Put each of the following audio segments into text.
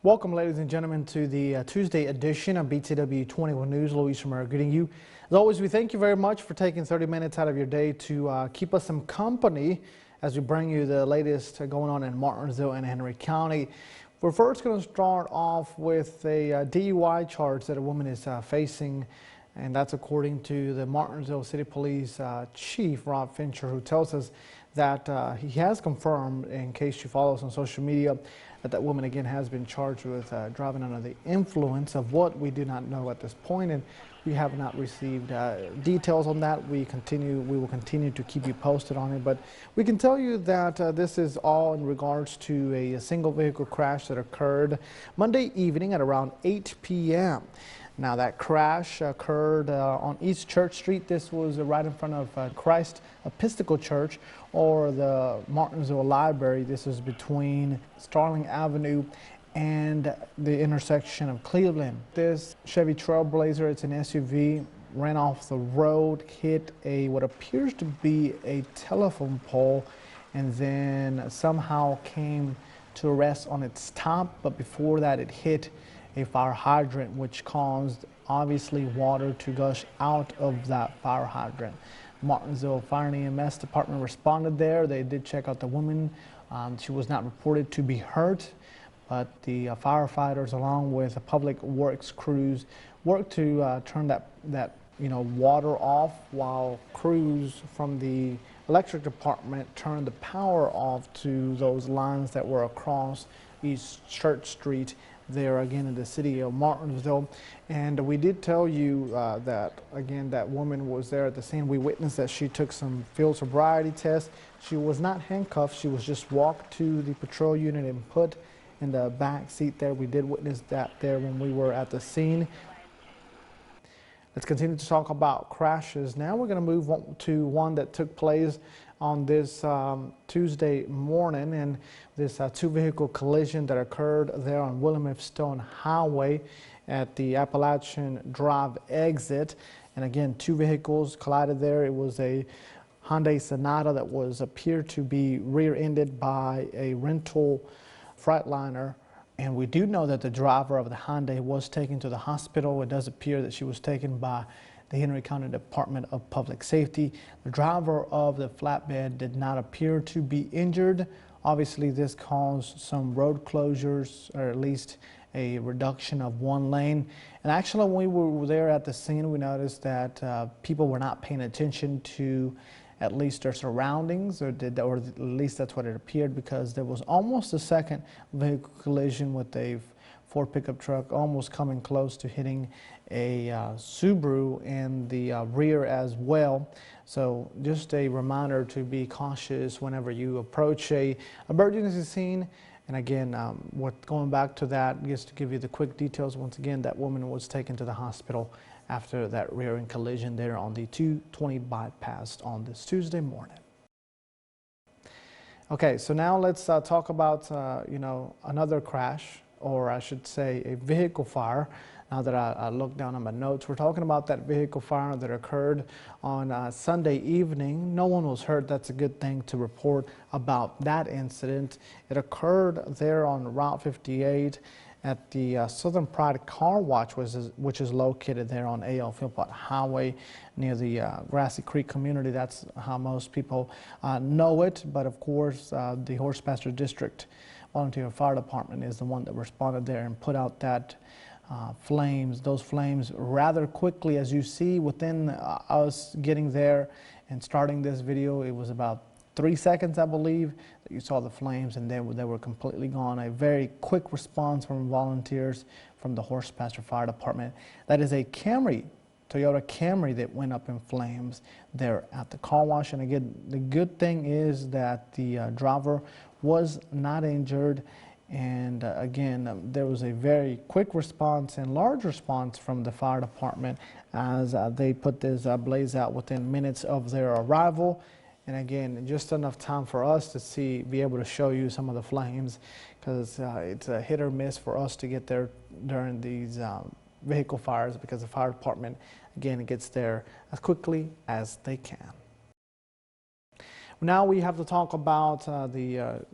Welcome, ladies and gentlemen, to the Tuesday edition of BTW 21 News. Luis Romero greeting you. As always, we thank you very much for taking 30 minutes out of your day to keep us some company as we bring you the latest going on in Martinsville and Henry County. We're first going to start off with a DUI charge that a woman is facing, and that's according to the Martinsville City Police Chief, Rob Fincher, who tells us that he has confirmed, in case you follow us on social media, that woman again has been charged with driving under the influence of what we do not know at this point, and we have not received details on that. We will continue to keep you posted on it, but we can tell you that this is all in regards to a single vehicle crash that occurred Monday evening at around 8 p.m. Now, that crash occurred on East Church Street. This was right in front of Christ Episcopal Church, or the Martinsville Library. This is between Starling Avenue and the intersection of Cleveland. This Chevy Trailblazer, it's an SUV, ran off the road, hit what appears to be a telephone pole, and then somehow came to rest on its top. But before that, it hit a fire hydrant, which caused obviously water to gush out of that fire hydrant. Martinsville Fire and EMS department responded there. They did check out the woman. She was not reported to be hurt, but the firefighters, along with the public works crews, worked to turn that water off, while crews from the electric department turned the power off to those lines that were across East Church Street there again in the city of Martinsville. And we did tell you that again that woman was there at the scene. We witnessed that she took some field sobriety tests. She was not handcuffed. She was just walked to the patrol unit and put in the back seat there. We did witness that there when we were at the scene. Let's continue to talk about crashes. Now we're going to move on to one that took place on this Tuesday morning, and this two-vehicle collision that occurred there on William F. Stone Highway at the Appalachian Drive exit. And again, two vehicles collided there. It was a Hyundai Sonata that appeared to be rear-ended by a rental Freightliner. And we do know that the driver of the Hyundai was taken to the hospital. It does appear that she was taken by the Henry County Department of Public Safety. The driver of the flatbed did not appear to be injured. Obviously, this caused some road closures, or at least a reduction of one lane. And actually, when we were there at the scene, we noticed that people were not paying attention to at least their surroundings, or at least that's what it appeared, because there was almost a second vehicle collision with a Ford pickup truck almost coming close to hitting a Subaru in the rear as well. So just a reminder to be cautious whenever you approach a emergency scene. And again, going back to that, just to give you the quick details, once again, that woman was taken to the hospital after that rear-end collision there on the 220 bypass on this Tuesday morning. Okay, so now let's talk about another crash, or I should say a vehicle fire. Now that I look down on my notes, we're talking about that vehicle fire that occurred on Sunday evening. No one was hurt. That's a good thing to report about that incident. It occurred there on Route 58 at the Southern Pride Car Wash, which is located there on A.L. Philpott Highway near the Grassy Creek community. That's how most people know it. But of course, the Horse-Pasture District Volunteer Fire Department is the one that responded there and put out that those flames rather quickly. As you see, within us getting there and starting this video, it was about 3 seconds, I believe, that you saw the flames, and then they were completely gone. A very quick response from volunteers from the Horse-Pasture Fire Department. That is a Camry, Toyota Camry, that went up in flames there at the car wash. And again, the good thing is that the driver was not injured. And again, there was a very quick response and large response from the fire department as they put this blaze out within minutes of their arrival. And again, just enough time for us to be able to show you some of the flames, because it's a hit or miss for us to get there during these vehicle fires, because the fire department, again, gets there as quickly as they can. Now we have to talk about the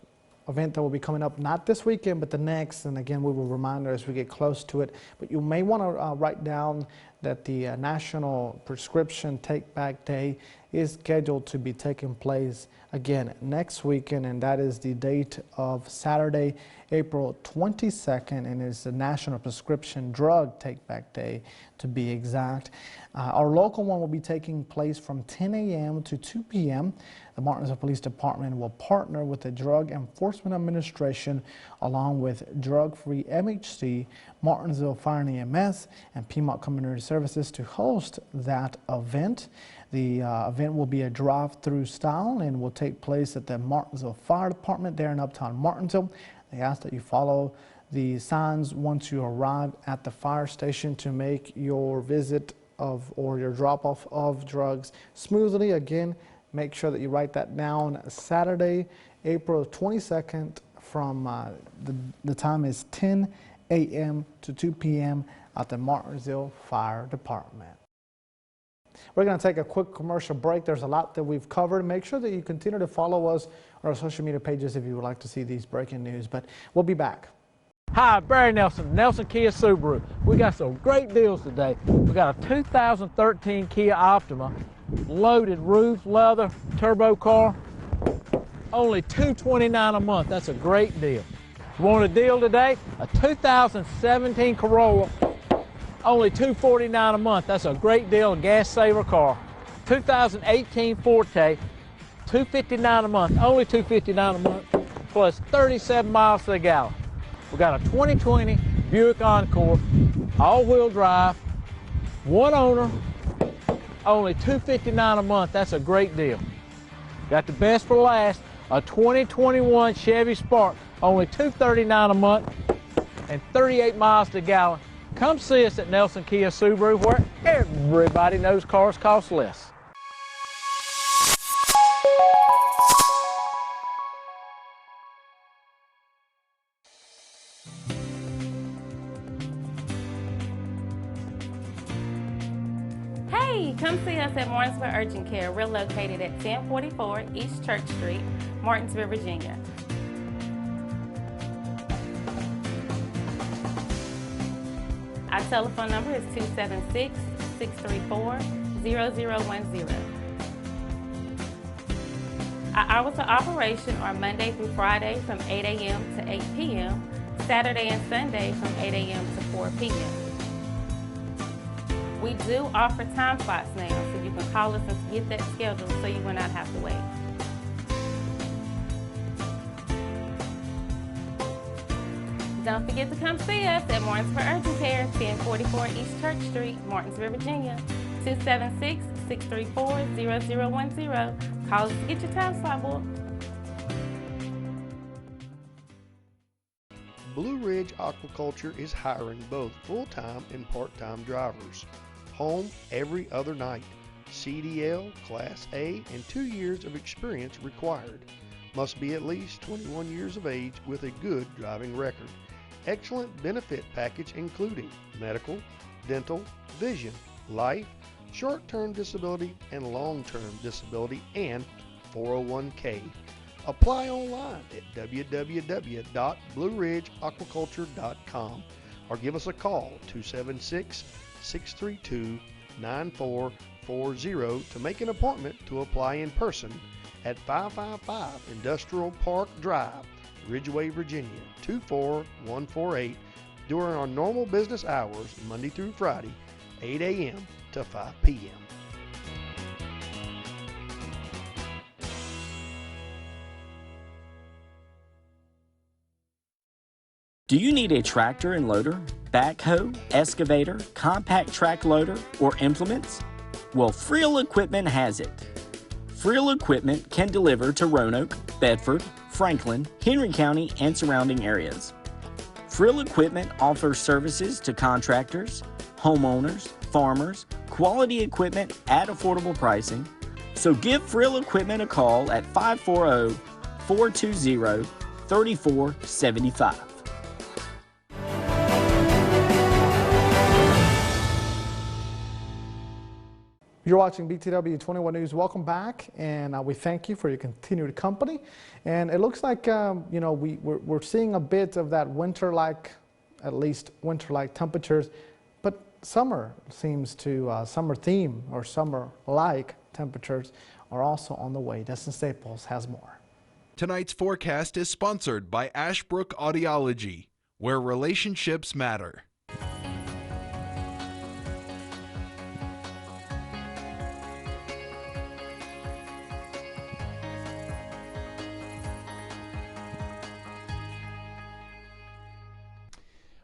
event that will be coming up, not this weekend, but the next. And again, we will remind her as we get close to it. But you may want to write down that the National Prescription Take Back Day is scheduled to be taking place again next weekend, and that is the date of Saturday, April 22nd, and it's the National Prescription Drug Take Back Day to be exact. Our local one will be taking place from 10 a.m. to 2 p.m. The Martinsville Police Department will partner with the Drug Enforcement Administration along with Drug Free MHC, Martinsville Fire and EMS, and Piedmont Community Services to host that event. The event will be a drive-through style and will take place at the Martinsville Fire Department there in Uptown Martinsville. They ask that you follow the signs once you arrive at the fire station to make your visit or your drop-off of drugs smoothly. Again, make sure that you write that down. Saturday, April 22nd, from the time is 10 a.m. to 2 p.m. at the Martinsville Fire Department. We're going to take a quick commercial break. There's a lot that we've covered. Make sure that you continue to follow us on our social media pages if you would like to see these breaking news. But we'll be back. Hi, Barry Nelson, Nelson Kia Subaru. We got some great deals today. We got a 2013 Kia Optima, loaded roof, leather, turbo car, only $229 a month. That's a great deal. You want a deal today? A 2017 Corolla, only $249 a month. That's a great deal, a gas saver car. 2018 Forte, $259 a month, only $259 a month, plus 37 miles to the gallon. We got a 2020 Buick Encore, all-wheel drive, one owner, only $259 a month. That's a great deal. Got the best for last, a 2021 Chevy Spark, only $239 a month and 38 miles to the gallon. Come see us at Nelson Kia Subaru, where everybody knows cars cost less. Hey, come see us at Martinsville Urgent Care. We're located at 1044 East Church Street, Martinsville, Virginia. Our telephone number is 276-634-0010. Our hours of operation are Monday through Friday from 8 a.m. to 8 p.m., Saturday and Sunday from 8 a.m. to 4 p.m. We do offer time slots now, so you can call us and get that scheduled so you will not have to wait. Don't forget to come see us at Martinsville Urgent Care, 1044 East Church Street, Martinsville, Virginia, 276-634-0010. Call us to get your time slot booked. Blue Ridge Aquaculture is hiring both full-time and part-time drivers. Home every other night. CDL, Class A, and 2 years of experience required. Must be at least 21 years of age with a good driving record. Excellent benefit package including medical, dental, vision, life, short-term disability, and long-term disability, and 401k. Apply online at www.blueridgeaquaculture.com or give us a call 276-632-9440 to make an appointment to apply in person at 555 Industrial Park Drive, Ridgeway, Virginia 24148 during our normal business hours Monday through Friday, 8 a.m. to 5 p.m. Do you need a tractor and loader, backhoe, excavator, compact track loader, or implements? Well, Friel Equipment has it. Friel Equipment can deliver to Roanoke, Bedford, Franklin, Henry County, and surrounding areas. Friel Equipment offers services to contractors, homeowners, farmers, quality equipment at affordable pricing. So give Friel Equipment a call at 540-420-3475. You're watching BTW 21 News. Welcome back, and we thank you for your continued company. And it looks like you know, we're seeing a bit of that winter-like, at least winter-like temperatures, but summer seems to summer theme or summer-like temperatures are also on the way. Destin Staples has more. Tonight's forecast is sponsored by Ashbrook Audiology, where relationships matter.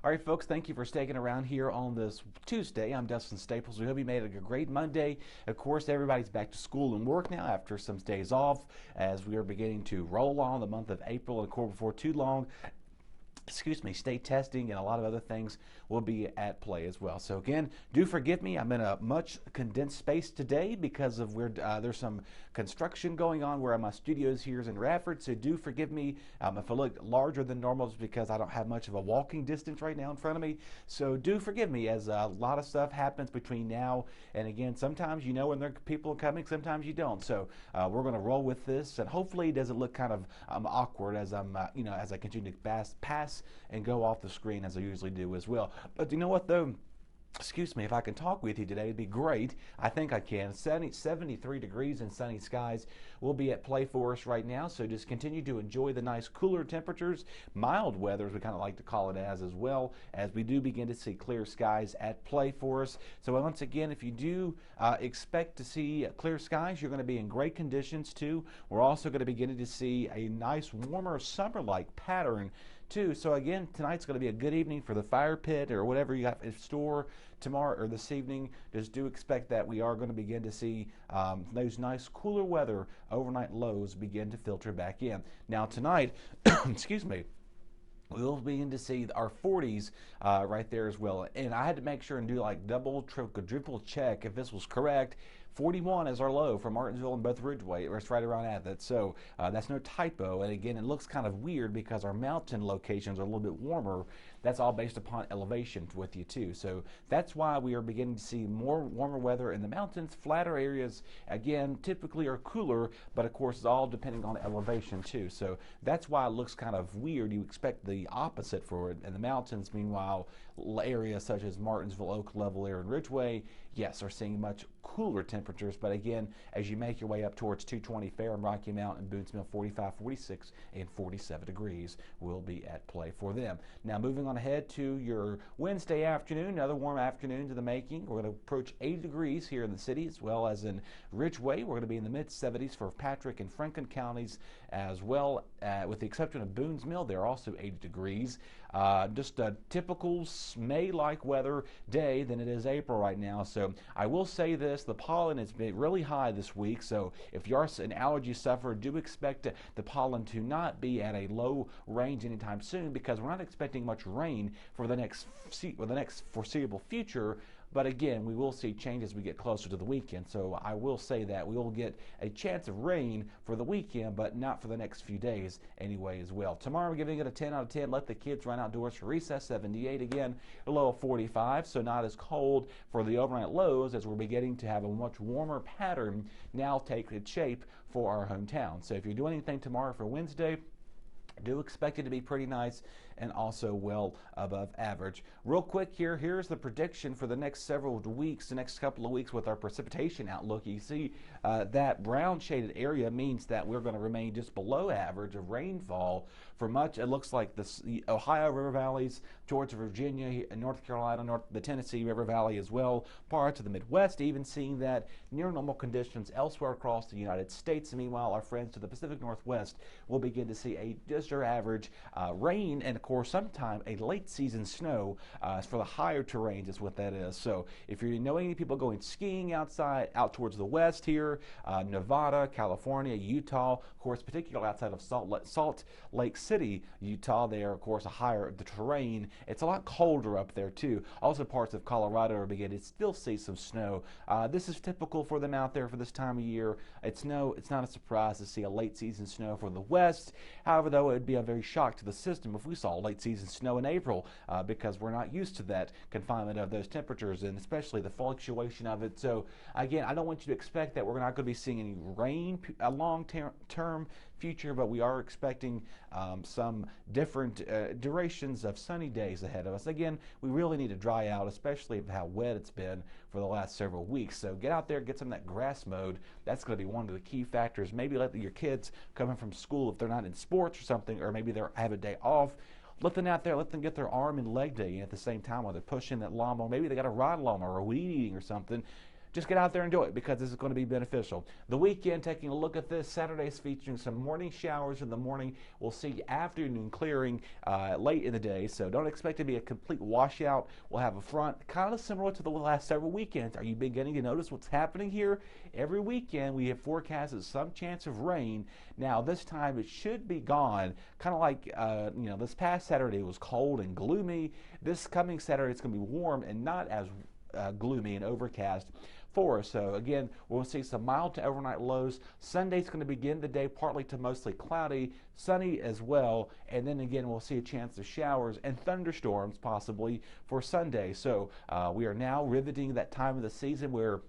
All right, folks, thank you for sticking around here on this Tuesday. I'm Dustin Staples. We hope you made it a great Monday. Of course, everybody's back to school and work now after some days off as we are beginning to roll on the month of April. And of course, before too long, state testing and a lot of other things will be at play as well. So again, do forgive me. I'm in a much condensed space today because of where there's some construction going on where my studio is here in Radford. So do forgive me if I look larger than normal, it's because I don't have much of a walking distance right now in front of me. So do forgive me as a lot of stuff happens between now and again. Sometimes you know when there are people coming, sometimes you don't. So we're going to roll with this, and hopefully it doesn't look kind of awkward as I'm as I continue to pass and go off the screen as I usually do as well. But you know what though? Excuse me, if I can talk with you today, it'd be great. I think I can. 73 degrees and sunny skies will be at play for us right now, so just continue to enjoy the nice cooler temperatures, mild weather as we kind of like to call it as well, as we do begin to see clear skies at play for us. So once again, if you do expect to see clear skies, you're going to be in great conditions too. We're also going to begin to see a nice warmer summer-like pattern too. So again, tonight's going to be a good evening for the fire pit or whatever you got in store tomorrow or this evening. Just do expect that we are going to begin to see those nice cooler weather overnight lows begin to filter back in. Now tonight, excuse me, we'll begin to see our 40s right there as well. And I had to make sure and do like double, triple, quadruple check if this was correct. 41 is our low for Martinsville and both Ridgeway. It's right around at that. So that's no typo. And again, it looks kind of weird because our mountain locations are a little bit warmer. That's all based upon elevation with you too. So that's why we are beginning to see more warmer weather in the mountains. Flatter areas, again, typically are cooler, but of course it's all depending on elevation too. So that's why it looks kind of weird. You expect the opposite for it in the mountains. Meanwhile, areas such as Martinsville, Oak Level Air, and Ridgeway, yes, are seeing much cooler temperatures. But again, as you make your way up towards 220 Fairham, Rocky Mount, and Boonesville, 45, 46, and 47 degrees will be at play for them. Now moving on ahead to your Wednesday afternoon, another warm afternoon to the making. We're going to approach 80 degrees here in the city as well as in Ridgeway. We're going to be in the mid-70s for Patrick and Franklin counties as well, with the exception of Boones Mill. They're also 80 degrees. Just a typical May-like weather day than it is April right now. So I will say this, the pollen has been really high this week. So if you're an allergy sufferer, do expect the pollen to not be at a low range anytime soon, because we're not expecting much rain for the next foreseeable future. But again, we will see changes as we get closer to the weekend. So I will say that we will get a chance of rain for the weekend, but not for the next few days anyway as well. Tomorrow we're giving it a 10 out of 10. Let the kids run outdoors for recess. 78 again, a low of 45. So not as cold for the overnight lows as we're beginning to have a much warmer pattern now take its shape for our hometown. So if you're doing anything tomorrow for Wednesday, do expect it to be pretty nice and also well above average. Real quick here's the prediction for the next several weeks, the next couple of weeks with our precipitation outlook. You see that brown shaded area means that we're going to remain just below average of rainfall for much. It looks like the Ohio River valleys towards Virginia and North Carolina, the Tennessee River Valley as well, parts of the Midwest, even seeing that near normal conditions elsewhere across the United States. And meanwhile, our friends to the Pacific Northwest will begin to see a just or average rain, and of course sometime a late season snow for the higher terrains is what that is. So if you know any people going skiing outside out towards the west here, Nevada, California, Utah, of course particularly outside of Salt Lake City, Utah, there of course the terrain, it's a lot colder up there too. Also parts of Colorado are beginning to still see some snow. This is typical for them out there for this time of year. It's not a surprise to see a late season snow for the west. However, though, it would be a very shock to the system if we saw late season snow in April because we're not used to that confinement of those temperatures and especially the fluctuation of it. So again, I don't want you to expect that we're not going to be seeing any rain a long-term future, but we are expecting some different durations of sunny days ahead of us. Again, we really need to dry out, especially with how wet it's been for the last several weeks. So get out there, get some of that grass mowed. That's going to be one of the key factors. Maybe let your kids coming from school, if they're not in sports or something, or maybe they have a day off, let them out there, let them get their arm and leg day at the same time while they're pushing that lawnmower. Maybe they got a ride lawnmower or weed eating or something. Just get out there and do it because this is going to be beneficial. The weekend, taking a look at this, Saturday's featuring some morning showers in the morning. We'll see afternoon clearing late in the day, so don't expect it to be a complete washout. We'll have a front kind of similar to the last several weekends. Are you beginning to notice what's happening here? Every weekend we have forecasted some chance of rain. Now this time it should be gone, kind of like this past Saturday was cold and gloomy. This coming Saturday it's going to be warm and not as gloomy and overcast for us. So again, we'll see some mild to overnight lows. Sunday's going to begin the day partly to mostly cloudy, sunny as well, and then again we'll see a chance of showers and thunderstorms possibly for Sunday. So we are now riveting that time of the season where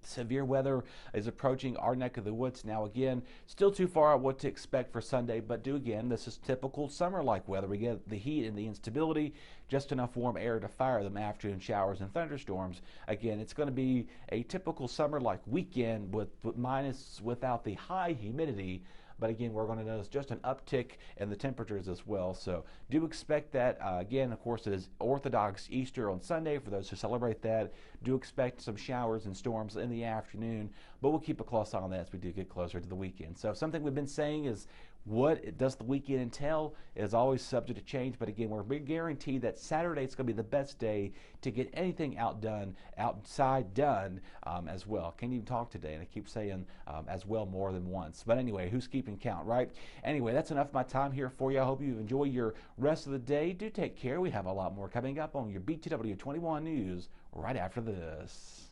severe weather is approaching our neck of the woods. Now again, still too far out what to expect for Sunday, but this is typical summer-like weather. We get the heat and the instability, just enough warm air to fire them afternoon showers and thunderstorms. Again, it's going to be a typical summer-like weekend without the high humidity. But again, we're going to notice just an uptick in the temperatures as well. So do expect that. Again, of course, it is Orthodox Easter on Sunday for those who celebrate that. Do expect some showers and storms in the afternoon, but we'll keep a close eye on that as we do get closer to the weekend. So something we've been saying is what does the weekend entail is always subject to change, but again, we're guaranteed that Saturday is going to be the best day to get anything outside done as well. Can't even talk today, and I keep saying as well more than once. But anyway, who's keeping count, right? Anyway, that's enough of my time here for you. I hope you enjoy your rest of the day. Do take care. We have a lot more coming up on your BTW 21 News right after this.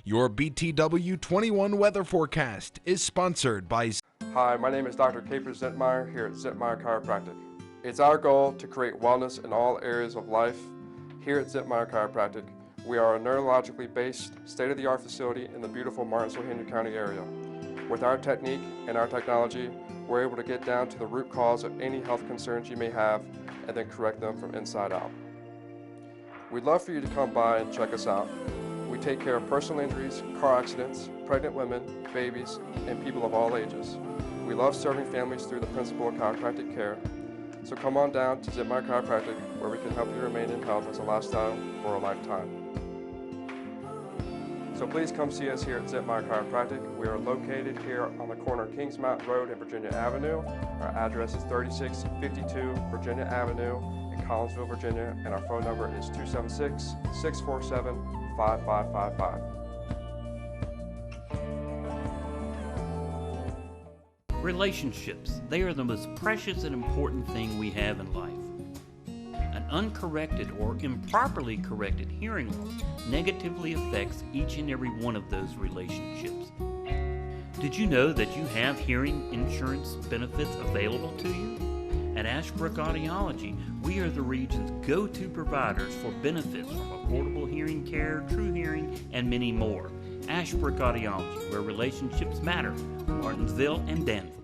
Your BTW 21 weather forecast is sponsored by... Hi, my name is Dr. Kaper Zentmeyer here at Zentmeyer Chiropractic. It's our goal to create wellness in all areas of life. Here at Zentmeyer Chiropractic, we are a neurologically based, state-of-the-art facility in the beautiful Martinsville-Henry County area. With our technique and our technology, we're able to get down to the root cause of any health concerns you may have and then correct them from inside out. We'd love for you to come by and check us out. We take care of personal injuries, car accidents, pregnant women, babies, and people of all ages. We love serving families through the principle of chiropractic care. So come on down to Zentmeyer Chiropractic, where we can help you remain in health as a lifestyle for a lifetime. So please come see us here at Zentmeyer Chiropractic. We are located here on the corner of Kings Mountain Road and Virginia Avenue. Our address is 3652 Virginia Avenue in Collinsville, Virginia, and our phone number is 276-647-5555. Relationships, they are the most precious and important thing we have in life. An uncorrected or improperly corrected hearing loss negatively affects each and every one of those relationships. Did you know that you have hearing insurance benefits available to you? At Ashbrook Audiology, we are the region's go-to providers for benefits from affordable hearing care, true hearing, and many more. Ashbrook Audiology, where relationships matter, Martinsville and Danville.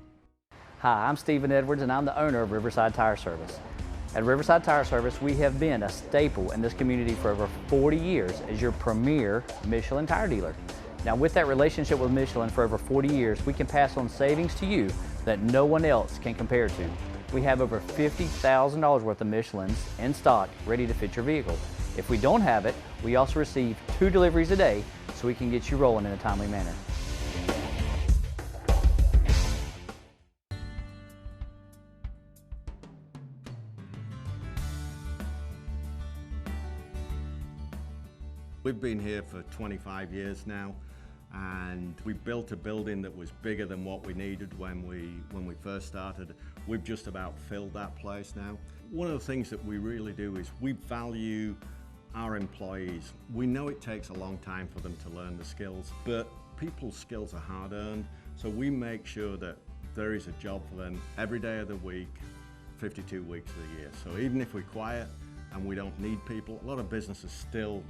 Hi, I'm Stephen Edwards and I'm the owner of Riverside Tire Service. At Riverside Tire Service, we have been a staple in this community for over 40 years as your premier Michelin tire dealer. Now with that relationship with Michelin for over 40 years, we can pass on savings to you that no one else can compare to. We have over $50,000 worth of Michelins in stock ready to fit your vehicle. If we don't have it, we also receive 2 deliveries a day so we can get you rolling in a timely manner. We've been here for 25 years now, and we built a building that was bigger than what we needed when we first started. We've just about filled that place now. One of the things that we really do is we value our employees. We know it takes a long time for them to learn the skills, but people's skills are hard earned, so we make sure that there is a job for them every day of the week, 52 weeks of the year. So even if we're quiet and we don't need people, a lot of businesses still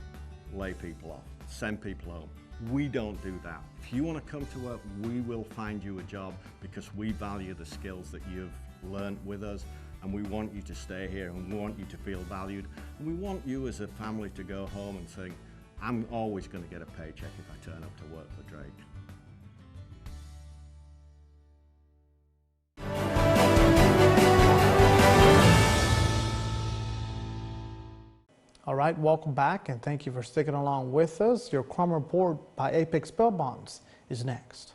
lay people off, send people home. We don't do that. If you want to come to work, we will find you a job because we value the skills that you've learned with us, and we want you to stay here, and we want you to feel valued, and we want you as a family to go home and think, I'm always going to get a paycheck if I turn up to work for Drake. All right, welcome back, and thank you for sticking along with us. Your crime report by Apex Bail Bonds is next.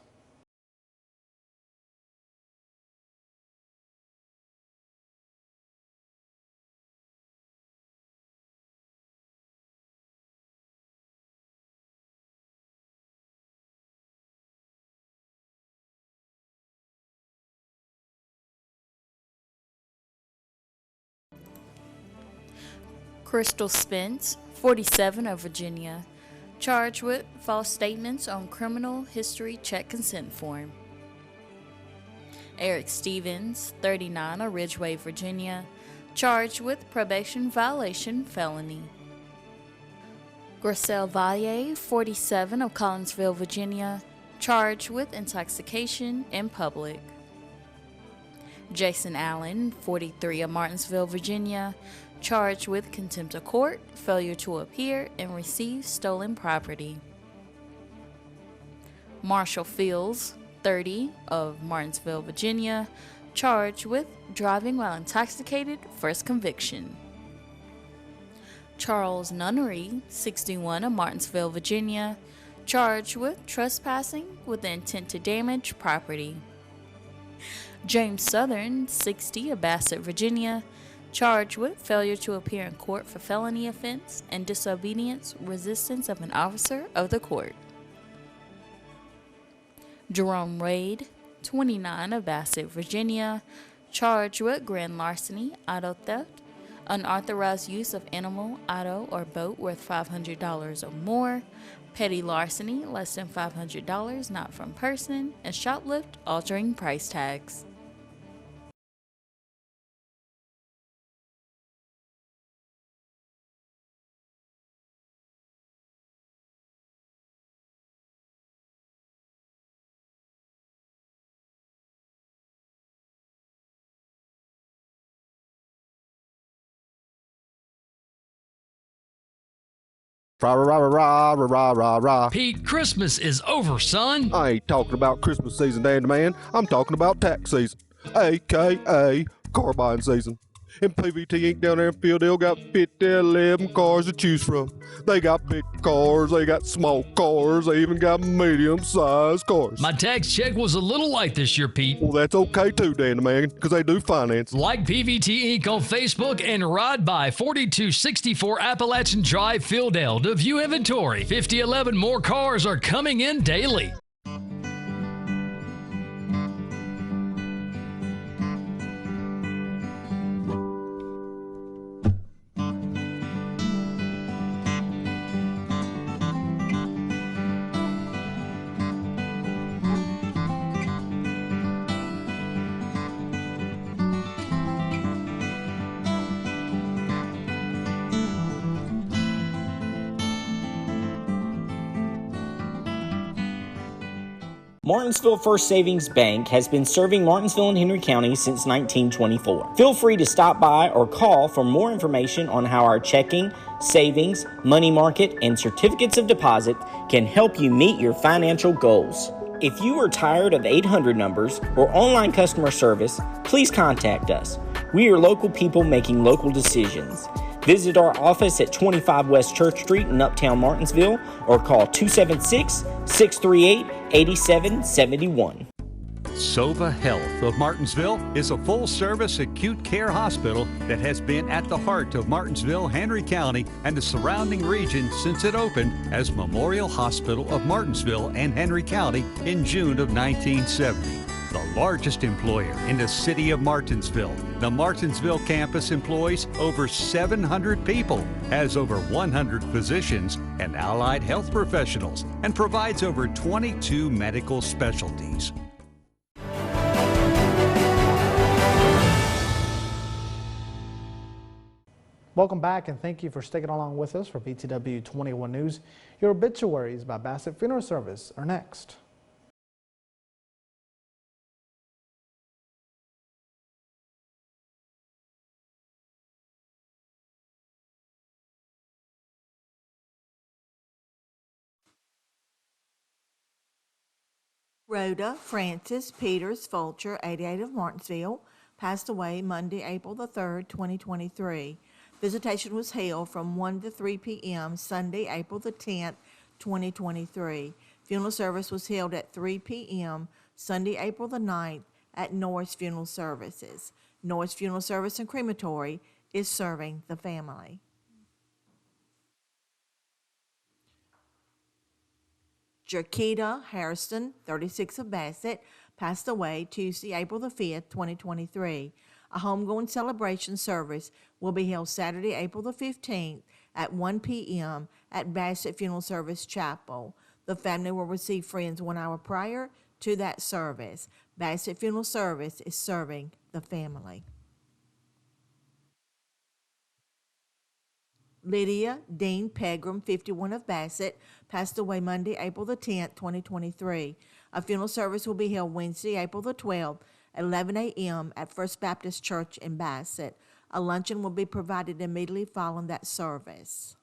Crystal Spence, 47, of Virginia, charged with false statements on criminal history check consent form. Eric Stevens, 39, of Ridgeway, Virginia, charged with probation violation felony. Gracel Valle, 47, of Collinsville, Virginia, charged with intoxication in public. Jason Allen, 43, of Martinsville, Virginia, charged with contempt of court, failure to appear, and receive stolen property. Marshall Fields, 30, of Martinsville, Virginia, charged with driving while intoxicated, first conviction. Charles Nunnery, 61, of Martinsville, Virginia, charged with trespassing with the intent to damage property. James Southern, 60, of Bassett, Virginia, charged with failure to appear in court for felony offense and disobedience, resistance of an officer of the court. Jerome Raid, 29, of Bassett, Virginia, charged with grand larceny, auto theft, unauthorized use of animal, auto, or boat worth $500 or more, petty larceny less than $500 not from person, and shoplift altering price tags. Rah, rah, rah, rah, rah, rah, rah. Pete, Christmas is over, son. I ain't talking about Christmas season, Dandy Man. I'm talking about tax season, a.k.a. car buying season. And PVT Inc. down there in Fieldale got 11 cars to choose from. They got big cars, they got small cars, they even got medium-sized cars. My tax check was a little light this year, Pete. Well, that's okay too, Dandy Man, because they do finance. Like PVT Inc. on Facebook and ride by 4264 Appalachian Drive, Fieldale to view inventory. 5011 more cars are coming in daily. Martinsville First Savings Bank has been serving Martinsville and Henry County since 1924. Feel free to stop by or call for more information on how our checking, savings, money market, and certificates of deposit can help you meet your financial goals. If you are tired of 800 numbers or online customer service, please contact us. We are local people making local decisions. Visit our office at 25 West Church Street in Uptown Martinsville or call 276-638-8771. Sova Health of Martinsville is a full-service acute care hospital that has been at the heart of Martinsville, Henry County, and the surrounding region since it opened as Memorial Hospital of Martinsville and Henry County in June of 1970. The largest employer in the city of Martinsville, the Martinsville campus employs over 700 people, has over 100 physicians and allied health professionals, and provides over 22 medical specialties. Welcome back, and thank you for sticking along with us for BTW 21 News. Your obituaries by Bassett Funeral Service are next. Rhoda Frances Peters Fulcher, 88 of Martinsville, passed away Monday, April the 3rd, 2023. Visitation was held from 1 to 3 p.m. Sunday, April the 10th, 2023. Funeral service was held at 3 p.m. Sunday, April the 9th at Norris Funeral Services. Norris Funeral Service and Crematory is serving the family. Jaquita Harrison, 36 of Bassett, passed away Tuesday, April the 5th, 2023. A homegoing celebration service will be held Saturday, April the 15th at 1 p.m. at Bassett Funeral Service Chapel. The family will receive friends 1 hour prior to that service. Bassett Funeral Service is serving the family. Lydia Dean Pegram, 51 of Bassett, passed away Monday, April the 10th, 2023. A funeral service will be held Wednesday, April the 12th at 11 a.m. at First Baptist Church in Bassett. A luncheon will be provided immediately following that service.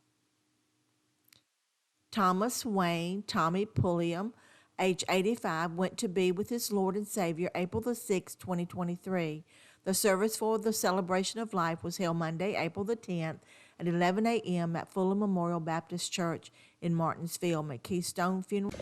Thomas Wayne, Tommy Pulliam, age 85, went to be with his Lord and Savior April the 6th, 2023. The service for the celebration of life was held Monday, April the 10th at 11 a.m. at Fulham Memorial Baptist Church in Martinsville. McKeystone Funeral.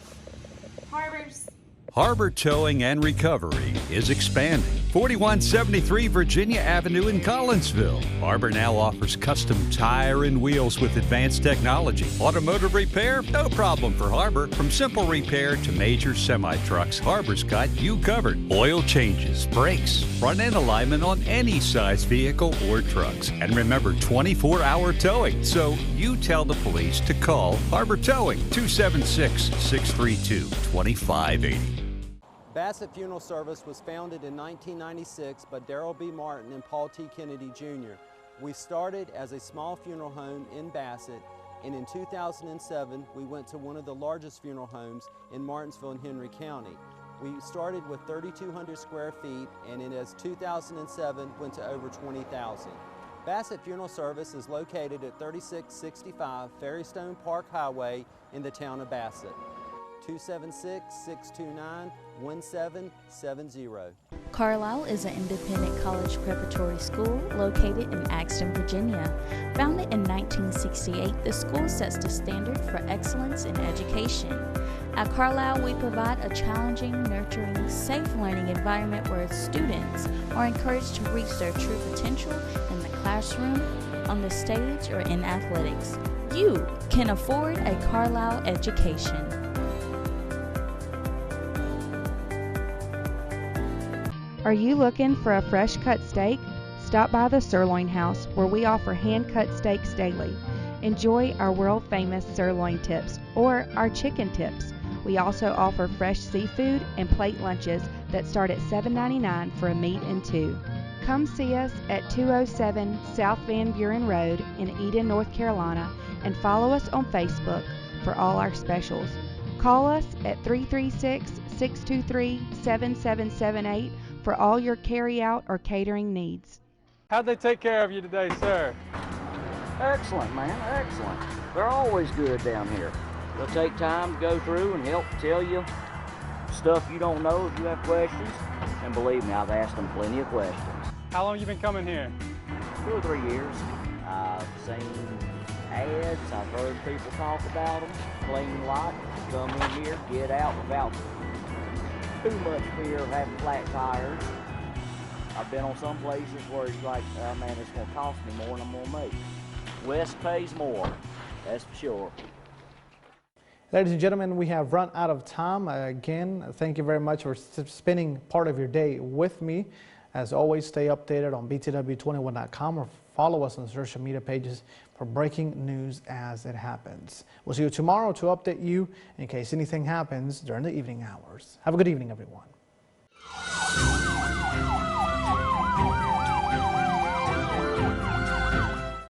Harbor Towing and Recovery is expanding. 4173 Virginia Avenue in Collinsville. Harbor now offers custom tire and wheels with advanced technology. Automotive repair? No problem for Harbor. From simple repair to major semi-trucks, Harbor's got you covered. Oil changes, brakes, front end alignment on any size vehicle or trucks. And remember, 24-hour towing. So you tell the police to call Harbor Towing, 276-632-2580. Bassett Funeral Service was founded in 1996 by Darrell B. Martin and Paul T. Kennedy Jr. We started as a small funeral home in Bassett, and in 2007 we went to one of the largest funeral homes in Martinsville and Henry County. We started with 3,200 square feet, and in 2007 went to over 20,000. Bassett Funeral Service is located at 3665 Ferrystone Park Highway in the town of Bassett. 276-629-1770. Carlisle is an independent college preparatory school located in Axton, Virginia. Founded in 1968, the school sets the standard for excellence in education. At Carlisle, we provide a challenging, nurturing, safe learning environment where students are encouraged to reach their true potential in the classroom, on the stage, or in athletics. You can afford a Carlisle education. Are you looking for a fresh cut steak? Stop by the Sirloin House, where we offer hand cut steaks daily. Enjoy our world famous sirloin tips or our chicken tips. We also offer fresh seafood and plate lunches that start at $7.99 for a meat and two. Come see us at 207 South Van Buren Road in Eden, North Carolina, and follow us on Facebook for all our specials. Call us at 336-623-7778 for all your carry-out or catering needs. How'd they take care of you today, sir? Excellent, man, excellent. They're always good down here. They'll take time to go through and help tell you stuff you don't know if you have questions. And believe me, I've asked them plenty of questions. How long have you been coming here? 2 or 3 years. I've seen ads, I've heard people talk about them, clean lot, come in here, get out without too much fear of having flat tires. I've been on some places where it's like, oh man, it's going to cost me more than I'm going to make. West pays more, that's for sure. Ladies and gentlemen, we have run out of time. Again, thank you very much for spending part of your day with me. As always, stay updated on btw21.com or follow us on social media pages for breaking news as it happens. We'll see you tomorrow to update you in case anything happens during the evening hours. Have a good evening, everyone.